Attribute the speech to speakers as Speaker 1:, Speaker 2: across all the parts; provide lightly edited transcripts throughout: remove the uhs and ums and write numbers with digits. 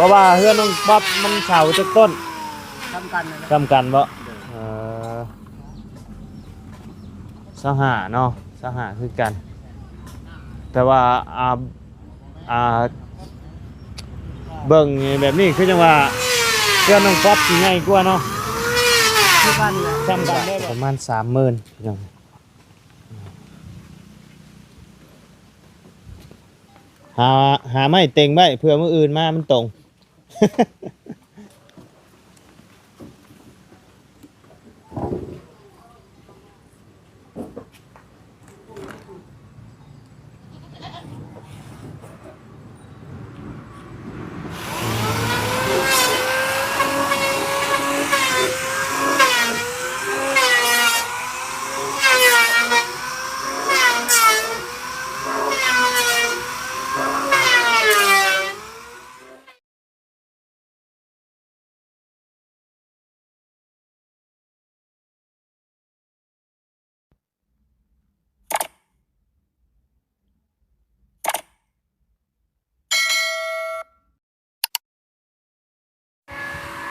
Speaker 1: ราะว่าเฮือนน้องป๊อบมันเสาจากต้น
Speaker 2: ทำกันนะ
Speaker 1: ทำกันบ่สหาเนาะสหาคือกันแต่ว่าเบิ่งแบบนี้คือจังว่าเฮือนน้องป๊อบสิง่ายกว่าเนาะ
Speaker 2: ที่บ้านเนี่ย
Speaker 1: ทำกันได้ประมาณ 30,000พี่น้องหาไม่เต็งไว้เพื่อมื้ออื่นมามันตรง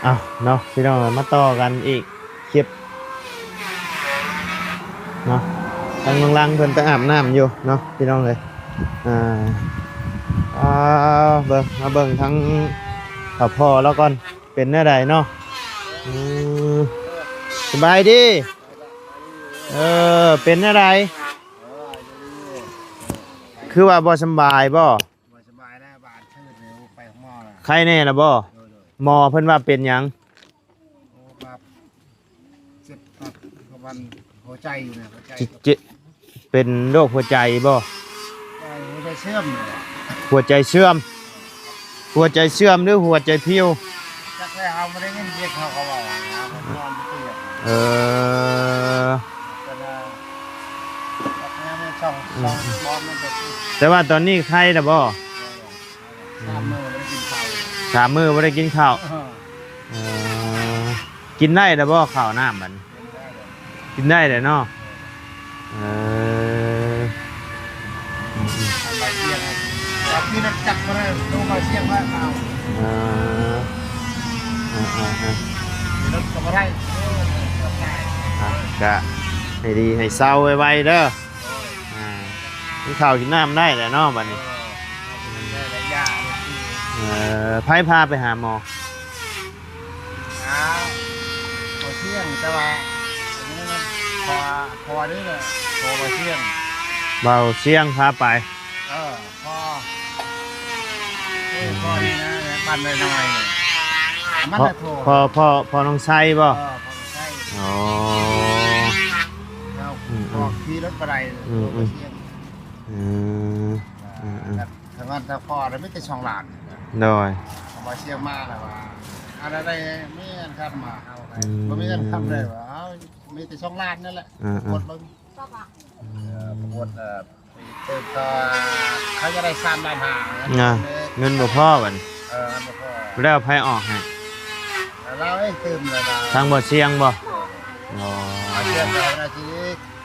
Speaker 1: เอาเนาะพี่น้องมาต่อกันอีกคลิปเนาะทางลังเพิ่นไปอาบน้ำอยู่เนาะพี่น้องเลยเบิ่งมาเบิ่งทั้งพ่อแล้วก่อนเป็นแน่ใดเนาะสบายดีเป็นแน่ใดคือว่าบ่สบายบ่
Speaker 2: สบายนะบาดชื่อเร็วไปของหม้อละ
Speaker 1: ใครแน่ล่ะบ่หมอเพิ่นว่าเป็นหยัง
Speaker 2: โอ้ครับเจ็บครับวันหัวใจอยู่นะหัวใจ
Speaker 1: เป็นโรคหัวใจบ่
Speaker 2: หัวใจเชื่อมเลย
Speaker 1: หัวใจเชื่อมหรือหัวใจเพี้ยว
Speaker 2: จักรเอาไม่ได้เงินเรียกเขาบอกนะมันนอนเปียกแต่ละช่องบอลมันจะ
Speaker 1: แต่ว่าตอนนี้ไข้แล้วบ่
Speaker 2: 3 มื้อไม่ได้กินข้าว
Speaker 1: 3 มื้อบ่ได้กินข้าวกินได้แล้วบ่ข้าวน้ำมันกินได้เลยเนาะ
Speaker 2: ไปเที่ยงครับพี่นักจักรมาเลยดูมาเที่ยงว่าเอารถก็มาได้
Speaker 1: ก็ให้ดีให้เศร้าไวๆเด้อกินข้าวกินน้ำได้แหละเนาะบัดนี้ไผพาไปหาหมอ
Speaker 2: เอาเที่ยงแต่ว่าพอนี่เลยพอมาเที่ยง
Speaker 1: เบาเสียงพาไป
Speaker 2: พอนี่นะบ้านน้อยๆเนี่ยมันจะโทร
Speaker 1: พอน้องไส้บ่
Speaker 2: พอใช่เราขี่รถไปเลยเที่ยงทางนั้นถ้าพอแล้วไม่จะช่องหลาน
Speaker 1: โดย
Speaker 2: มาเชี่ยมากเลยว่าอะไรไม่เงินครับมาเอาไปไม่เงินทำเลยว่ามีแต่ช่องลานนั่นแหละกดลงกดเติมต่อเขาจะได้3 ล้านห้า
Speaker 1: เงินบ่พอบัด
Speaker 2: บ่พอ
Speaker 1: แล้วไผออกให้
Speaker 2: เราให้เติมเลย
Speaker 1: ทางบ่เสียงบ่
Speaker 2: เชี่ยเรานาที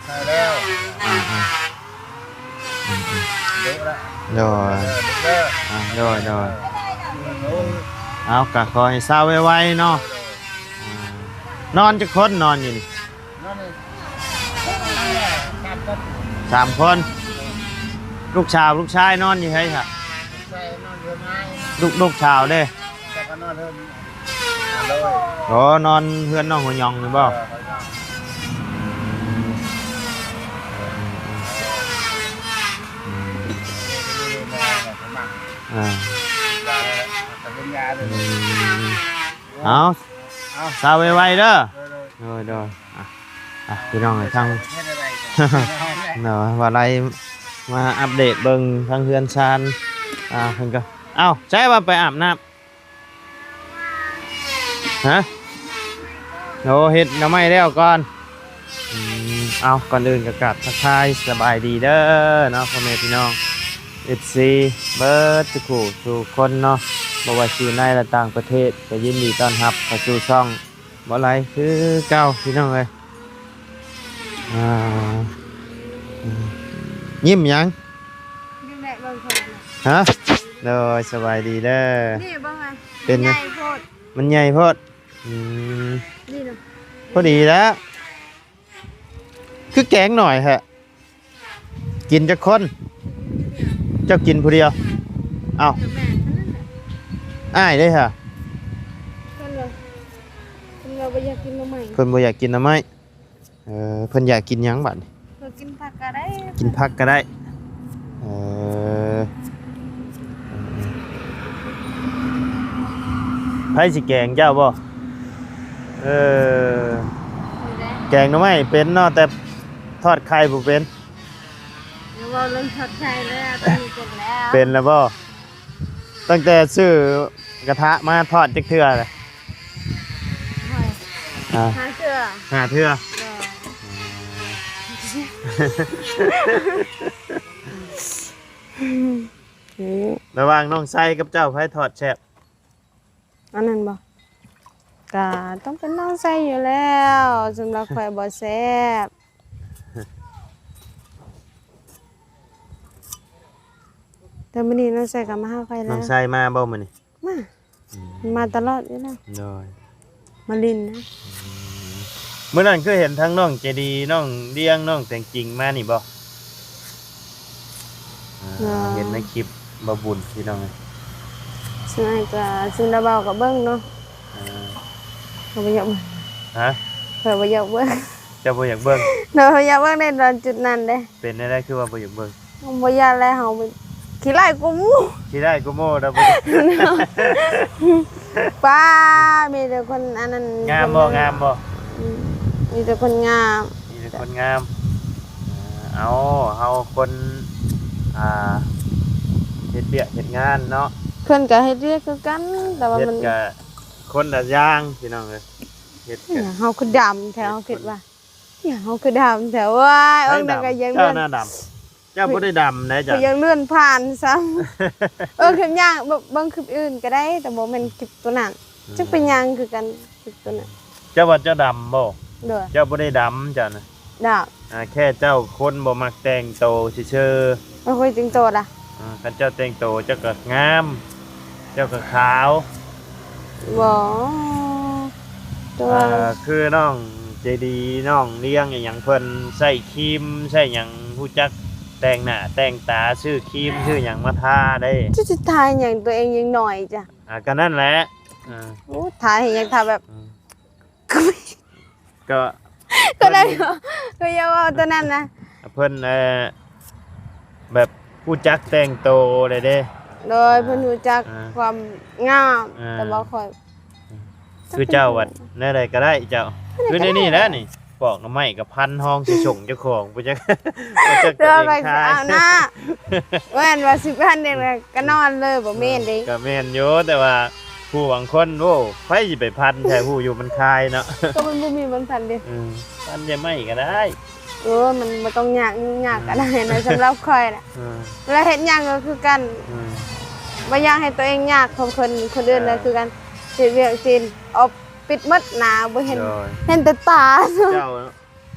Speaker 2: ใช่แล้วเด็กละ
Speaker 1: โดยเอากะขอให้เศร้าไวๆเนาะนอนจะคนนอนอยู่นี่3 คนลูกชายนอนอยู่ไสครับลูกชาวเด้นอนเฮือนน้องหัวยองนี่บ่เอาเศร้าไวๆเด้อโดยพี่น้องทางเนาะว่าอะไรมาอัปเดตเบิ่งทางเฮือนชานเพิ่นก็ใช่ว่าไปอาบน้ำฮะโหเฮ็ดน้ำไม้แล้วก่อนก่อนอื่นก็กราบทักทายสบายดีเด้อเนาะพ่อแม่พี่น้อง FC เบิร์ดทุกคนเนาะบ่ว่าอยู่ในและต่างประเทศก็ยินดีต้อนรับเข้าสู่ช่องบ่ไรคือเก่าพี่น้องเอ้ยยิ้มยัง
Speaker 3: ยิ้มแหละเบิ่งคน
Speaker 1: ฮะโดยสบายดีเด้อ
Speaker 3: นี่บ้างไง
Speaker 1: เป็น
Speaker 3: ให
Speaker 1: นะ
Speaker 3: ญ่โพด
Speaker 1: มันใหญ่โพดอืม
Speaker 3: นี่นะ
Speaker 1: พอดีแล้วคือแกงหน่อยฮะกินจักคนเจ้ากินผู้เดียวเอ้า
Speaker 3: กับแม่เท่านั้นแหละ
Speaker 1: อ้ายเด้ฮะ
Speaker 3: คนเราไปอยากกินมาใหม่
Speaker 1: เพิ่นบ่อยากกินหน่อไม้เพิ่นอยากกินหยังบัดนี้
Speaker 3: เรากินผักก็ได้
Speaker 1: กินผักก็ได้ไผสิแกงเจ้าบ่แกงหน่อไม้เป็นเนาะแต่ทอดไข่บ่เป็น
Speaker 3: เดี๋ยวเราเริ่มชดใช้แล้วตอนนี้เป็นแล้ว
Speaker 1: เป็นแล้วบ่ตั้งแต่ซื้อกระทะมาทอดจักเทื่อเลยอ่า
Speaker 3: หาเสื้อ
Speaker 1: หาเทื่อ ระหว่างน้องไส้กับเจ้าไผทอดแซ่บ
Speaker 3: อันนั้นบ่ก็ต้องเป็นน้องใส่อยู่แล้วสำหรับข่อยบ่แซ่บแต่มื้อนี้น้องใส่ก็มาหาข่อย
Speaker 1: น้
Speaker 3: แล้
Speaker 1: อง
Speaker 3: ว
Speaker 1: ไส้มาบ่มื้อนี้
Speaker 3: มาตลอดอยู่แล้ว
Speaker 1: โดย
Speaker 3: มาลินนะ
Speaker 1: มื้อนั้นคือเห็นทั้งน้องเจดีน้องเลี้ยงน้องแต่งจริงมานี่บ่เห็นในคลิปบ่บุญพี่น้อง
Speaker 3: ซึ่งไอ้ก็ซึ่งดาเบาก็เบิ่งเนาะ เขาบ่อยากเบิ่ง
Speaker 1: ฮะ
Speaker 3: เขาบ่อยากเบิ่ง
Speaker 1: เจ้าบ่อยากเบิ่ง
Speaker 3: เนาะอยากเบิ่งในตอนจุดนั้นเด้
Speaker 1: เป็นได้คือว่าบ่อยากเบิ่ง
Speaker 3: บ่อยากแล้วเฮาไปขี้ไล่กูหมู
Speaker 1: สิได้กูโม่ดอกบ่
Speaker 3: ป้ามีแต่คนอันนั้น
Speaker 1: งามบ่งามบ่
Speaker 3: มีแต่คนงาม
Speaker 1: มีแต่คนงามเอาเฮาคนเฮ็ดเวียกเฮ็ดงานเนาะ
Speaker 3: เพิ่นก็เฮ็ดเรียกคือกัน แต่ว่า
Speaker 1: เฮ็ด
Speaker 3: มัน
Speaker 1: ก็คนละอย่างพี่น้องเอ้ยเฮ็ด
Speaker 3: เนี่
Speaker 1: ก็
Speaker 3: ยเฮาคือดำแถวเฮาคิดว่าเนี่ยเฮาคือดำแถวว่าเอิ้นนั่นก็ยังเลื่
Speaker 1: เจ้า
Speaker 3: อน
Speaker 1: หน้าดำเจ้าบ่ได้ดำนะ
Speaker 3: ก็
Speaker 1: จ้ะ
Speaker 3: ยังเลื่อนผ่านซ้ำคลิปย่างเบิ่งคลิปอื่นก็ได้ แต่บ่แม่นคลิปตัวนั้นจักเป็นหยังคือกันคลิปตัวนั้น
Speaker 1: เจ้าว่าเจ้าดำบ่
Speaker 3: เด้อ
Speaker 1: เจ้าบ่ได้ดำจ้ะนะ
Speaker 3: ดาว
Speaker 1: แค่เจ้าคนบ่มักแต่งโตซื่อ
Speaker 3: บ่ค่อยจริงโตล่ะ
Speaker 1: ๆคันเจ้าแต่งโตเจ้าก็งาม เจ้าก็ขาว
Speaker 3: บ่ตัว
Speaker 1: คือน้องเจดีน้องเลี้ยงอหย่างเพิ่นใส่ครีมใส่หยังฮู้จักแต่งหน้าแต่งตาซื้อครีมซื้อหยังมาทาได้
Speaker 3: จะทายอย่างตัวเองยังหน่อยจ้ะ
Speaker 1: ก็นั่นแหละ
Speaker 3: โอ้ทายยังทายแบบ
Speaker 1: ก็
Speaker 3: ก็ได้ก็อย่าว่าตัวนั้นนะ
Speaker 1: เพิ่นแบบผู้จักแต่งโตเลยเด้
Speaker 3: โดยเพิ่นรู้จักความงามแต่บ่ค่อย
Speaker 1: คือเจ้าวัดแน่ใดก็ได้เจ้าคือในนี่แหล้วนี่ปอกหน่อไม้กับพันห้องสิส่งเจ้าของผู้จักผู้จัก
Speaker 3: เดี๋ยวไป
Speaker 1: ขาย
Speaker 3: เอาหน้าแม่นว่า10,000เด้ก็นอนเลยบ่แม่นเด้
Speaker 1: ก็แม่นอยู่แต่ว่าผู้บางคนโอ้ไผสิไปพันใช่ผู้อยู่มันคายเนาะ
Speaker 3: ก็มันบ่มีบนพันเด้
Speaker 1: พันจะไม่ก็ได้
Speaker 3: มันบ่ต้องยากก็ได้นะสำหรับข่อยน่ะแล้วเฮ็ดหยังก็คือกันบ่อยากให้ตัวเองยากของคนอื่นน่ะคือกันสิเวียกจินเอาปิดหมดหน้าบ่เห็นแต่ตา
Speaker 1: เจ้า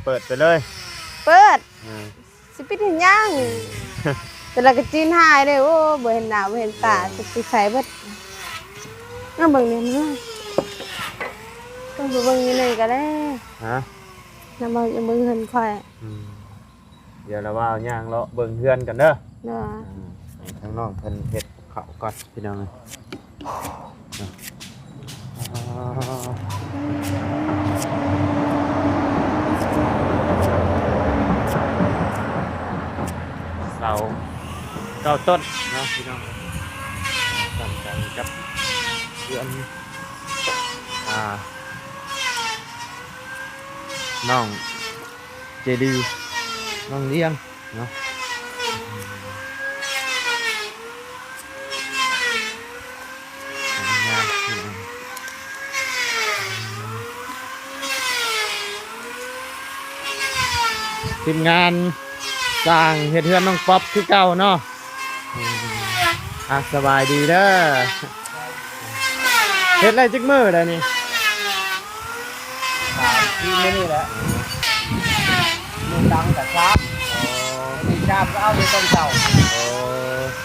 Speaker 1: เปิดไปเลย
Speaker 3: เปิดสิปิดเห็นยังแต่ละก็จีนหายเลยโอ้บ่เห็นหน้าบ่เห็นตาสิใส่เบิดน้าเบิ่งนี่นะต้องไปเบิ่งนี่เลยก็ได้
Speaker 1: ฮะ
Speaker 3: น้าบ่จะเบิ่งเฮือนค่อย
Speaker 1: เดี๋ยวเราว่าเอาย่างเลาะเบิ่งเฮือนกันเด้อ
Speaker 3: เนาะ
Speaker 1: ให้ข้างนอกเพิ่นเฮ็ดข้าวก่อนพี่น้องเสาเก้าต้นเนาะพี่น้องสำคัญกับเพื่อนน้องเจดีน้องเลี้ยงเนาะทีมงานสร้างเฮ็ดเฮือนน้องป๊อปคือเก่าเนาะสบายดีเด้อเฮ็ดอะไรจักมื้อได้นี่
Speaker 2: ที่นี่แหละมันดังแต่ชาบมีชาบก็เอาไปต้นเสา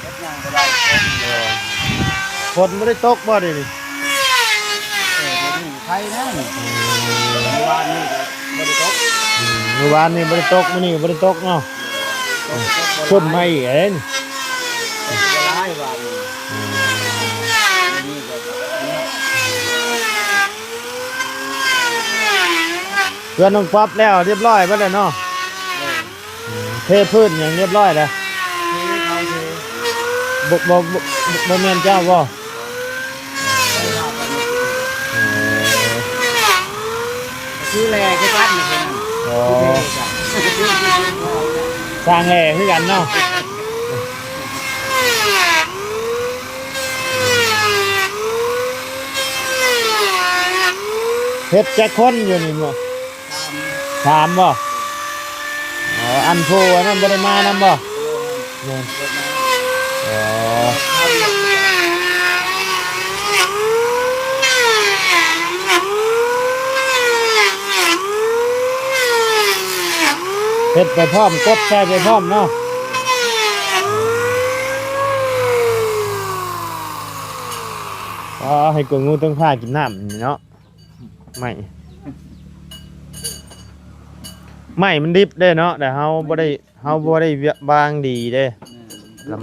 Speaker 2: เฮ็ดหยังบ่ได้
Speaker 1: ฝนบ่ได้ตกบ่ได้นี่
Speaker 2: ฝ รนะวานนี่บริโภค
Speaker 1: เมื่อวานนี่บริตกมื้อนี้บริตกเนาะพุ่มให้เอง
Speaker 2: ร้ายวานนี่ก็
Speaker 1: เพื่อนน้องป๊อปแล้วเรียบร้อยไปแล้วเนาะเทพื้นอย่างเรียบร้อยแล้วบ่แม่นเจ้าบ่
Speaker 2: คือแลก็ปั้นเลยนะ
Speaker 1: อ๋อสร้างแห่คือกันเนาะเฮ็ดจักคนอยู่นี่บ่ถามบ่อ๋ออันโพอันนั้นบ่ได้มานำบ่นี่อ๋อเฮ็ดไปพร้อมกดใช้ไปพร้อมเนาะอ๋อให้กวงูต้องพากินน้ำนี่เนาะไม่มันดิบเด้เนาะแต่เฮาบ่ได้บางดีเด้แล้ว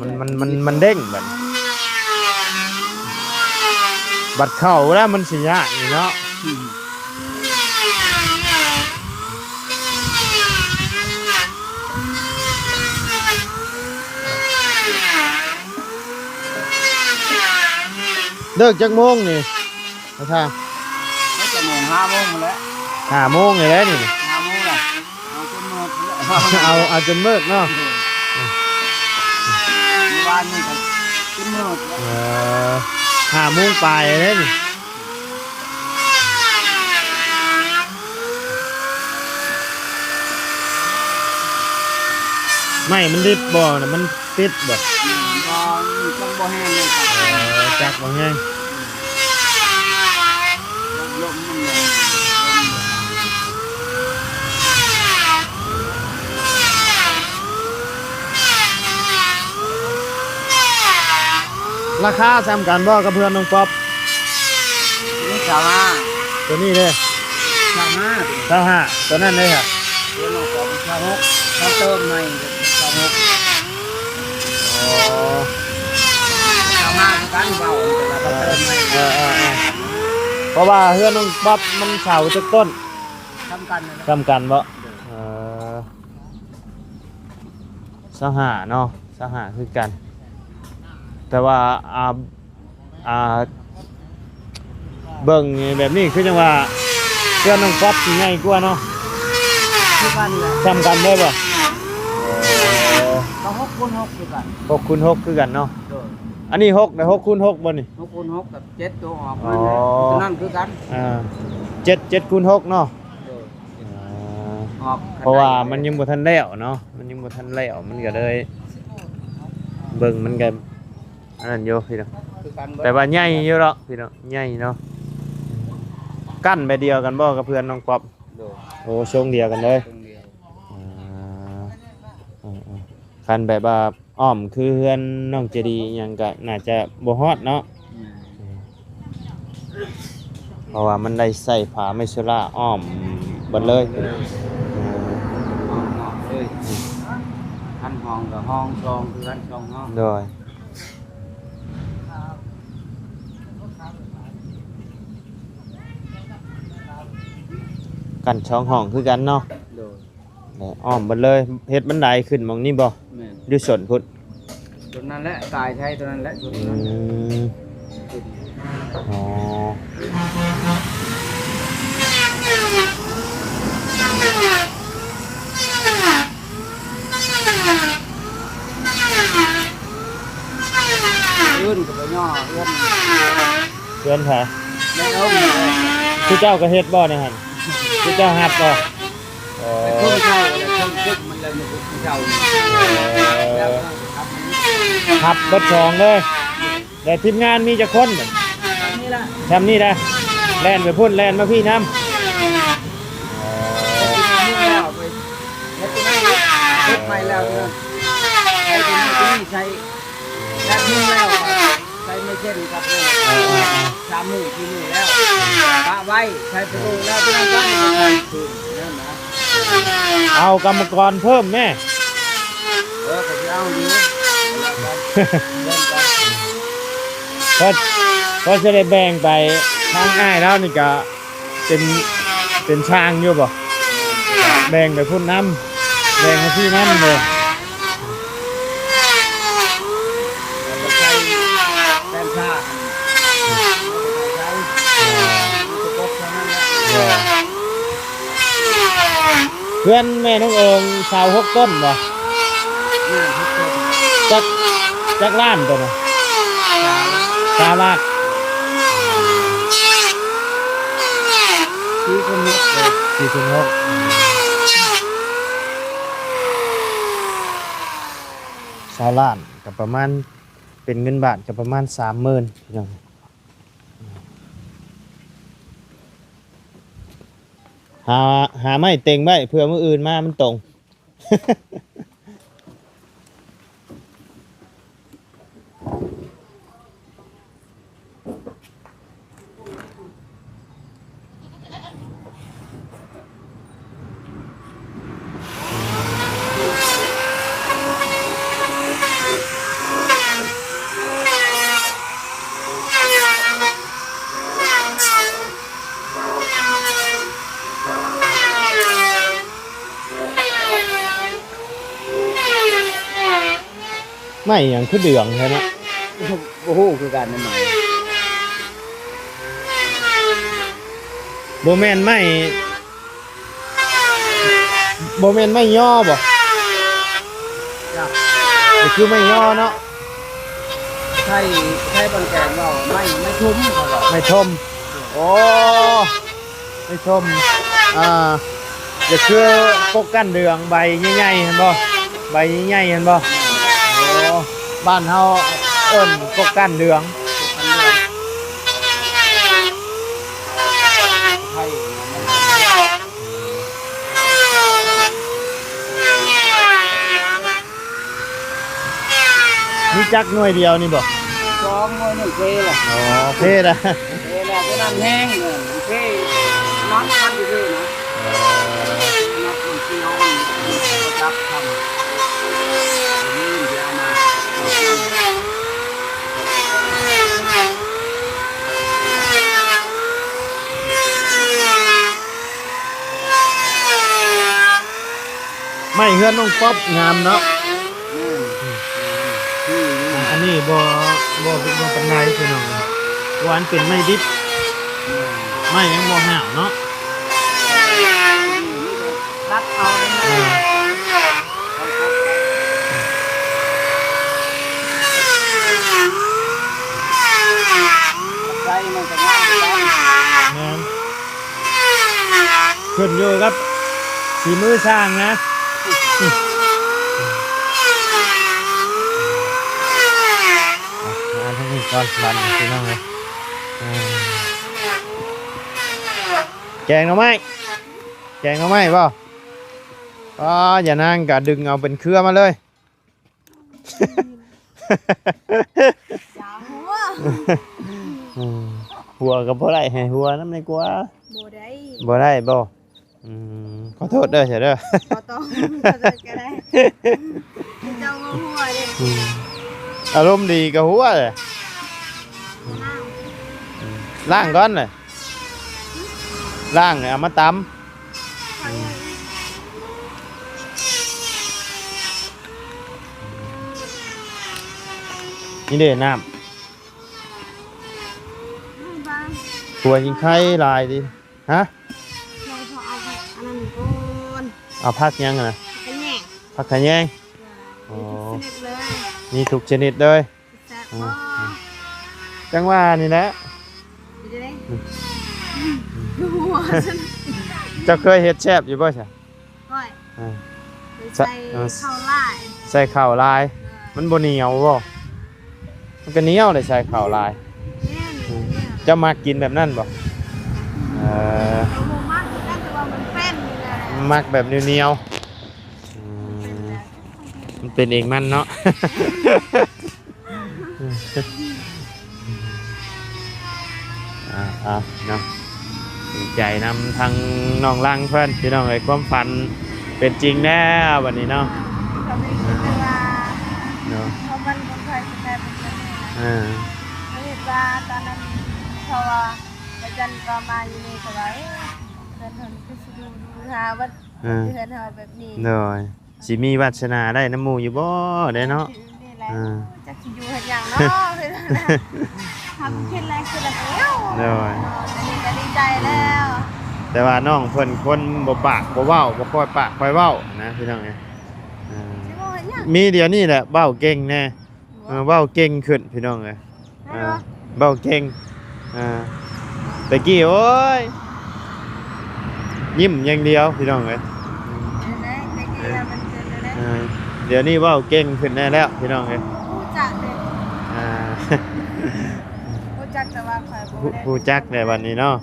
Speaker 1: มันเด้งบัดเข้าแล้วมันสิยากนี่เนาะเลิกจักโมงนี่ท่าน
Speaker 2: ไม่จะโมง5 โมงมาแล้ว
Speaker 1: 5 โมงนี่แหละนี่
Speaker 2: 5 โมงละเอาจนหมด
Speaker 1: เอาจนมืดเนาะ
Speaker 2: วานนี่ก็จนหมด
Speaker 1: 5 โมงปลายเลยนี่ไม่มันดิบบ่นะมันติดบ่
Speaker 2: ต้องบ่แห้งเลยครับ
Speaker 1: จักบ่แห้ง
Speaker 2: ลมมันลง
Speaker 1: ราคาซ้ำกันบ่กับเพื่อนน้องป๊อป
Speaker 2: นี่ชาวนา
Speaker 1: ตัวนี้เด้
Speaker 2: ชาวนา
Speaker 1: 25ตัวนั้นเด้ค่ะ
Speaker 2: เดี๋ยวเราก็ชาว6เขาเติมใหม่ชาว6
Speaker 1: อ๋อ
Speaker 2: ชาวนากันเบาแต่ละเขาเติมใหม่
Speaker 1: เพราะว่าเพื่อนน้องป๊อปมันเฉาจากต้น
Speaker 2: ทำกันนะ
Speaker 1: ซ้ำกันบ่25เนาะ25คือกัน แต่ว่าเบิ่งแบบนี้คือจังว่าเพื่อนน้องป๊อปสิง่ายกว่าเนาะ
Speaker 2: คือกันเลย
Speaker 1: ซ้ำกันได้บ่
Speaker 2: ก็6 คูณ 6คือกัน
Speaker 1: 6 คูณ 6คือกันเนาะอันนี้6แต่6คูณ 6บ่นี่
Speaker 2: 6 คูณ 6กับ7ตัวออกมาตัวนั้นคือกัน
Speaker 1: 7คูณ 6เนาะ
Speaker 2: ออก
Speaker 1: เพราะว่ามันยังบ่ทันแล้วเนาะมันยังบ่ทันแล้วมันก็เลยเบิ่งมันก็อันนั้นอยู่พี่น้อง
Speaker 2: คือกัน
Speaker 1: แต่ว่าใหญ่อยู่เนาะพี่น้องใหญ่เนาะกั้นไปเดียวกันบ่กับเพื่อนน้องป๊อปโอ้ทรงเดียวกันเลยคันแบบว่าอ้อมคือเพื่อนน้องเจดีหยังก็น่าจะบ่ฮอดเนาะเพราะว่ามันได้ใส่ผ้าไมโซล่าอ้อมเบิดเลย
Speaker 2: ท่านห้องกับห้องซองคือกันซองห้อง
Speaker 1: โดยกันช่องห้องคือกันเนาะ
Speaker 2: โดย
Speaker 1: อ้อมเบิดเลยเฮ็ดบันไดขึ้นหมองนี้บ่
Speaker 2: แม่น
Speaker 1: อยู่สวนพุทธ
Speaker 2: ตัวนั้นแหละตายใช่ตัวนั้นแหละตัว
Speaker 1: อื
Speaker 2: นั้น
Speaker 1: มอ๋อ
Speaker 2: อื่นกับไปย่อเอื้อน
Speaker 1: เพื่อนค่ะ
Speaker 2: แม่เอาเลย
Speaker 1: คือเจ้าก็เฮ็ดบ่เนี่ยหั่นคือเจ้าฮัดบ่อ๋อ
Speaker 2: แต่เพิ่งเข้าเลยเพิ่งซึกมันเลยมันเข้าแล้วครับ
Speaker 1: ฮับเบิดสองเลยแต่ทีมงานมีจักคนบัด
Speaker 2: นี่ละ
Speaker 1: ทำนี่นะแล่นไปพุ่นแล่นมาพี่น้ำ
Speaker 2: แล้วไปแล้วตัวนั้นเฮ็ดใหม่แล้วตัวนั้นใช้ตัวนี้ใช้แบบนี้แล้วใช้ไม่เช่นครับเนี่ย
Speaker 4: 3 มื้อ4 มื้อแล้วปะไว้ใช้ประตูแล้วพี่น้องก็ใช้คืนนั่นนะ
Speaker 1: เอากรรมกรเพิ่มแม่
Speaker 4: ก็จะเอาดี
Speaker 1: ก็จะได้แบ่งไปทางง่ายแล้วนี่ก็เป็นช่างอยู่บ่แบ่งไปพุ่นน้ำแบ่งให้พี่น้ำเลย
Speaker 4: ใช้แป้งชาใช้ตะกบเท่านั้นแหละ
Speaker 1: เพื่อนแม่น้องเอิง26 ต้นบ่
Speaker 4: นี่ทุกคน
Speaker 1: จักล้านตัวน่ะ3 ล้าน
Speaker 4: ที่คนนี้เลย
Speaker 1: 4.6ล้านกับประมาณเป็นเงินบาทกับประมาณ 30,000พี่น้องหาไม่เต็งไว้เพื่อมื้ออื่นมามันตรง ไม่อย่างคือเดืองใช่ไหม
Speaker 4: โอ้โหคือการนั่นหมาย
Speaker 1: โบแมนไม่ย่อบ่แต่คือไม่ย่อเนาะ
Speaker 4: ใช่บางแกงเราไม่ทุ่มเขาหรอก
Speaker 1: ไม่ชมโอ้ไม่ชมจะคือปกกันเดืองใบใหญ่ๆเห็นบ่ใบใหญ่ๆเห็นบ่โอ้บ้านเฮาเอิ้นปกกันเดือง
Speaker 4: ใช่
Speaker 1: มีจักหน่วยเดียวนี่บ่
Speaker 4: ซ้อมมวยหนึ่งเพลย์หรอ
Speaker 1: อ๋อเพศอะ
Speaker 4: เพลย์แล้วก็น้ำแห้งเนี่ยเพลย์น็อตคันอยู่ด้วยนะน็อตมันเกี่ยวจับทำนี่เดี๋ยวมา
Speaker 1: ไม่เฮือนน้องป๊อบงามเนาะ
Speaker 4: ที่
Speaker 1: อันนี้บ่เป็นบ่เป็นไรพี่น้องหวานเป็นไม่ดิบไม่ยังบ่ห่าวเนาะ
Speaker 4: รัดเอาเลยนะใจมันจะง่ายไป
Speaker 1: แม่นขึ้นอยู่ครับสีมือสร้างนะอ่านทั้งนี้ก่อนบันพี่น้องเลยแกงหน่อไม้ป่ะอย่านั่งกะดึงเอาเป็นเครือมาเลย
Speaker 3: จ้าหัว
Speaker 1: หัวกับบ่ได้ให้หัวน้ำในกว่า
Speaker 3: บ่ได้
Speaker 1: บ่ได้บ่ขอโทษเด้อเสียเด้อ
Speaker 3: บ่ต้องก็ได้เจ้ามาหัวเด้
Speaker 1: อารมณ์ดีกับหัวเลยล้างก่อนเลยล้างเนี่ยเอามาตำนี่เด้น้ำหัวยิงไข่ลายดิฮะ
Speaker 3: เราพอเอาไปอันนั้นก่อน
Speaker 1: เอาพักยังนะ
Speaker 3: เป็นแหน่
Speaker 1: พักขะแยง
Speaker 3: สนิทเลย
Speaker 1: มีทุกชนิดเลย
Speaker 3: แซ่บบ่
Speaker 1: จังว่านี่แหละ
Speaker 3: จะได้หัวฉัน
Speaker 1: เจะเคยเฮ็ดแซ่บอยู่บ่ใช่
Speaker 3: ก้อย
Speaker 1: อ่า
Speaker 3: ใส่ข้าวไล่
Speaker 1: ใส่ข้าวลาย มันบ่เหนียวบ่มันก็เหนียวเลยใส่ข้าวลาย
Speaker 3: เนี่ย
Speaker 1: จะมากินแบบนั้นบ่
Speaker 3: เอาโมมากกันแต่ว่ามันเป็นนี่แหละ
Speaker 1: มักแบบเหนียวๆมันเป็นเองมันเนาะ เนาะดีใจนำทางน้องลังเพื่อนพี่น้องเอ้ยความฝันเป็นจริงแน่วันนี้เนาะ
Speaker 3: เขาไม่คิดเลยว่า
Speaker 1: เนาะ
Speaker 3: เขามันคนไทยจะได้เป็นแบบนี้นะ
Speaker 1: อ่า
Speaker 3: เขาเห็นว่าตอนนั้นเขาว่าอาจารย์ก็มาอยู่นี่เขาว่าเพื่อนคนคือสิดูหาว่าเพื่อนเขาแบบนี้
Speaker 1: โดยสิมีวาสนาได้น้ำหมูอยู่บ่ได้เนาะ
Speaker 3: นี่แหละจะคิดอยู่หันอย่างเนาะคือทำขึ้นแรงขึ้นแล้ว
Speaker 1: โดย
Speaker 3: อันนี้ก็ดีใจแล้ว
Speaker 1: แต่ว่าน้องเพิ่นคนบ่ปากบ่เว้าบ่ค่อยปากค่อยเว้านะพี่น้องเอ้ยอ่า
Speaker 3: สิบ่หันอย่าง
Speaker 1: มีเดี๋ยวนี้แหละเว้าเก่งแน่เว้าเก่งขึ้นพี่น้องเอ้ยเว้าเก่งตะกี้โอ้ยยิ้มอย่างเดียวพี่น้องเอ้ยเดี๋ยวนี้เว้าเก่งขึ้นแน่แล้วพี่น้องเอ้ย
Speaker 3: ผู้จักเลย
Speaker 1: อ่า
Speaker 3: ผู้จักแต่ว่าข่อยบ่ได้
Speaker 1: ผู้จักในวันนี้เนาะ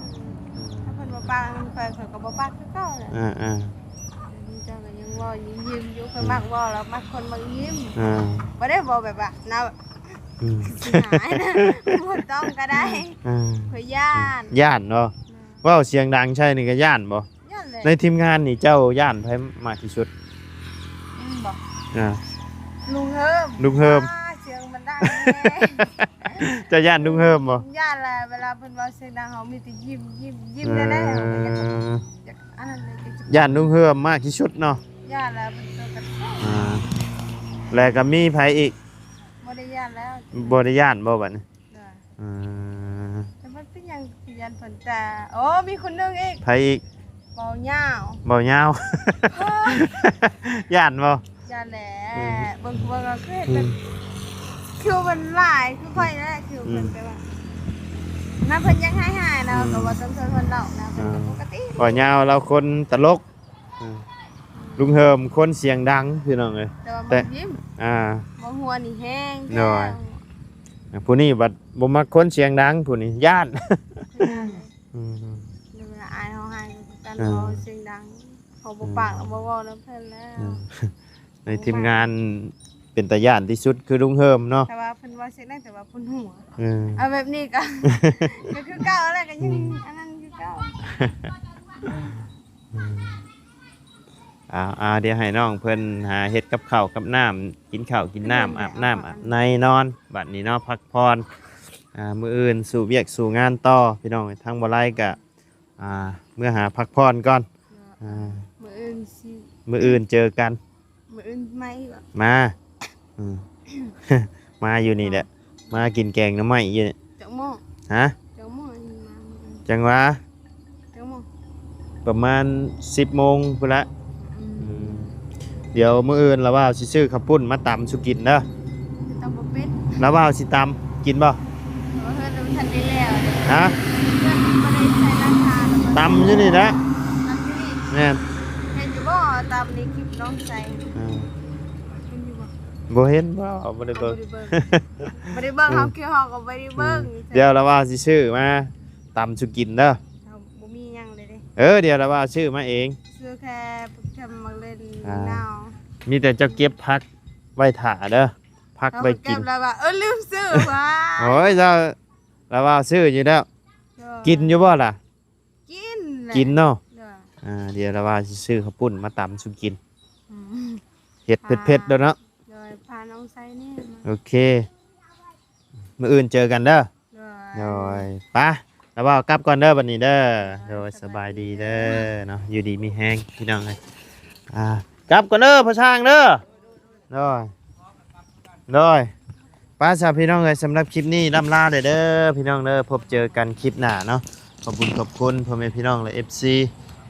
Speaker 3: ถ้าเพิ่นบ่ปากข่อยก็บ่ปากคือเก่าแหละ
Speaker 1: อ่า
Speaker 3: นี่เจ้าก็ยังเว้ายิ้มอยู่ข่อยมักเว้าแล้วมักคนมักยิ้ม
Speaker 1: อ่า
Speaker 3: บ่ได้เว้าแบบว่าน่า
Speaker 1: อืม
Speaker 3: สิหายนะบ่ต้องก็ได้
Speaker 1: อ่า
Speaker 3: ข่อยย่าน
Speaker 1: ย่านเนาะเว้าเสียงดังใช่นี่ก็ย่านบ่
Speaker 3: ย่านเลย
Speaker 1: ในทีมงานนี่เจ้าย่านไผมากที่สุด
Speaker 3: บ่
Speaker 1: อ่า
Speaker 3: ลุงเฮิม
Speaker 1: ลุงเฮิม
Speaker 3: เสียงมันดังแ
Speaker 1: เจะย่านลุงเฮิมบ่
Speaker 3: ย่านแหละเวลาเพิ่นเว้าเสียงดังเขามีแต่ยิ้มได้ๆอยากอันนั้นเลย
Speaker 1: ย่านลุงเฮิมมากที่สุดเนาะ
Speaker 3: ย่านแล้วมันก็กระทบ
Speaker 1: อ่าแล้วก็มีไผอีก
Speaker 3: บ่ได้ย่านแล้ว
Speaker 1: บ่ได้ย่านบ่บัดนี้
Speaker 3: จ้ะ
Speaker 1: อ่า
Speaker 3: แต่มันเป็นหยังที่ย่านเพิ่นแต่โอ้มีคนหนึงอีก
Speaker 1: ไผอีก
Speaker 3: เบาเหย้า
Speaker 1: บ่ยาว ย่านบ่
Speaker 3: ย่านแหละเบิ่งก็คือเห็นแบบคิวมันหลายคือค่อยนั่นแหละคิวเพิ่นไปว่าน้าเพิ่นยังหายๆนะก็ว่าต้องเพิ่นเล่านะเพิ่นก็ปกติ
Speaker 1: บ่ยาวเราคนตลกอ่าลุงเฮิมคนเสียงดังพี่น้องเอ้ย
Speaker 3: แต่ว่า
Speaker 1: แต่
Speaker 3: บ่ยิ้ม
Speaker 1: อ่า
Speaker 3: บ่หัวนี่แห้ง
Speaker 1: หน่อย ผู้นี้บัดบ่มักคนเสียงดังผู้นี้ย่าน อืม
Speaker 3: เวลาอายเฮาหายกัน
Speaker 1: อ่า
Speaker 3: เว้าเสียงดังเขาบ่ปากแล้วบ่เว้าแล้วเพิ่นแล้ว
Speaker 1: ในทีมงานเป็นตาย่านที่สุดคือลุงเฮิมเนาะ
Speaker 3: แต่ว่าเพิ่นเว่าเสียงดังแต่ว่าเพิ่นหัว
Speaker 1: เออ
Speaker 3: เอาแบบนี้ก็ ก็คือเก่าแล้วก็ยังอันนั้นคือเก่า
Speaker 1: เดี๋ยวให้น้องเพิ่นหาเฮ็ดกับข้าวกับน้ำกินข้าวกินน้ำอาบน้ำอาบในนอนบัดนี้เนาะพักผ่อนมื้ออื่นสู่เวียกสู่งานต่อพี่น้องทางบ่ไล่ก็เมื่อหาพักผ่อนก่อน
Speaker 3: มื้ออื่นสิ
Speaker 1: มื้ออื่นเจอกัน
Speaker 3: มื้ออื่นไม่บ่
Speaker 1: มาอืม มาอยู่นี่แหละมากินแกงหน้ำไม้อยู่นี่
Speaker 3: จักโมง
Speaker 1: ฮะ
Speaker 3: จักโมงอันนี้มามื้ออื่น
Speaker 1: จังหวะ
Speaker 3: จักโมง
Speaker 1: ประมาณ 10 โมงพุ่นละ
Speaker 3: อืม
Speaker 1: เดี๋ยวมื้ออื่นเราว่าสิซื้อข้าวปุ้นมาตำสุกินเด้อ
Speaker 3: ต้องบ่เป็ด
Speaker 1: เราว่าสิตำกินบ่
Speaker 3: เพราะเพิ่นมันทันได้แล้วเด้
Speaker 1: ฮะ
Speaker 3: เพิ่นบ่ได้ใช้ราคาแล้ว
Speaker 1: ตำอยู่นี่นะ
Speaker 3: ตำอยู่นี่
Speaker 1: แม่น
Speaker 3: เห็นอยู่บ่ตำในคลิปน้องใส่
Speaker 1: อ่า
Speaker 3: เห็นอยู่บ่
Speaker 1: บ่เห็นบ่บ่ได้
Speaker 3: บ่
Speaker 1: เบิ่ง
Speaker 3: บ่ได้เบิ่งเฮาคิวเฮาก็บ่ได้เบิ่ง
Speaker 1: เดี๋ยวเราว่าสิซื้อมาตำสุกินเด้อ
Speaker 3: เฮาบ่มีหยังเลยเด้
Speaker 1: เดี๋ยวเราว่าซื้อมาเอง
Speaker 3: ซื้อแค่ทำมาเล่น
Speaker 1: อ่า
Speaker 3: นาว
Speaker 1: มีแต่เจ้าเก็บพักไว้ถ่าเด้อพัก
Speaker 3: เขา
Speaker 1: ไว้
Speaker 3: เก็
Speaker 1: กิน
Speaker 3: บแล้วว่าลืมซื้อว่ะ
Speaker 1: โอ้ยเราว่าซื้ออยู่แล้วกินอยู่บ่ล่ะ
Speaker 3: กินแหละ
Speaker 1: กินเนาะ
Speaker 3: เด้อ
Speaker 1: เดี๋ยวเราว่าสิซื้อข้าวปุ้นมาตำสุกิน
Speaker 3: อืม
Speaker 1: เฮ็ดเผ็ดๆเด้อเนาะ
Speaker 3: โดยพาน้องไซนี่มา
Speaker 1: โอเคมื้ออื่นเจอกันเด้อ
Speaker 3: โด
Speaker 1: โด
Speaker 3: ย
Speaker 1: ยไปแล้วว่ากลับก่อนเด้อบัดนี้เด้อโดยสบายดีเด้อเนาะอยู่ดีมีแฮงพี่น้องเอ้ยกลับก่อนเด้อพ่อช่างเด้อโดยป้าสาวพี่น้องเอ้ยสำหรับคลิปนี้ล่ำลาเด้อพี่น้องเด้อพบเจอกันคลิปหน้าเนาะขอบคุณพ่อแม่พี่น้องและ FC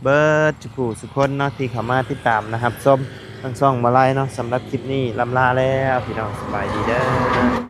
Speaker 1: เบิร์ดทุกผู้ทุกคนเนาะที่เข้ามาติดตามนะครับส้มทั้งช่องมาไล่เนาะสำหรับคลิปนี้ล่ำลาแล้วพี่น้องสบายดีเด้อ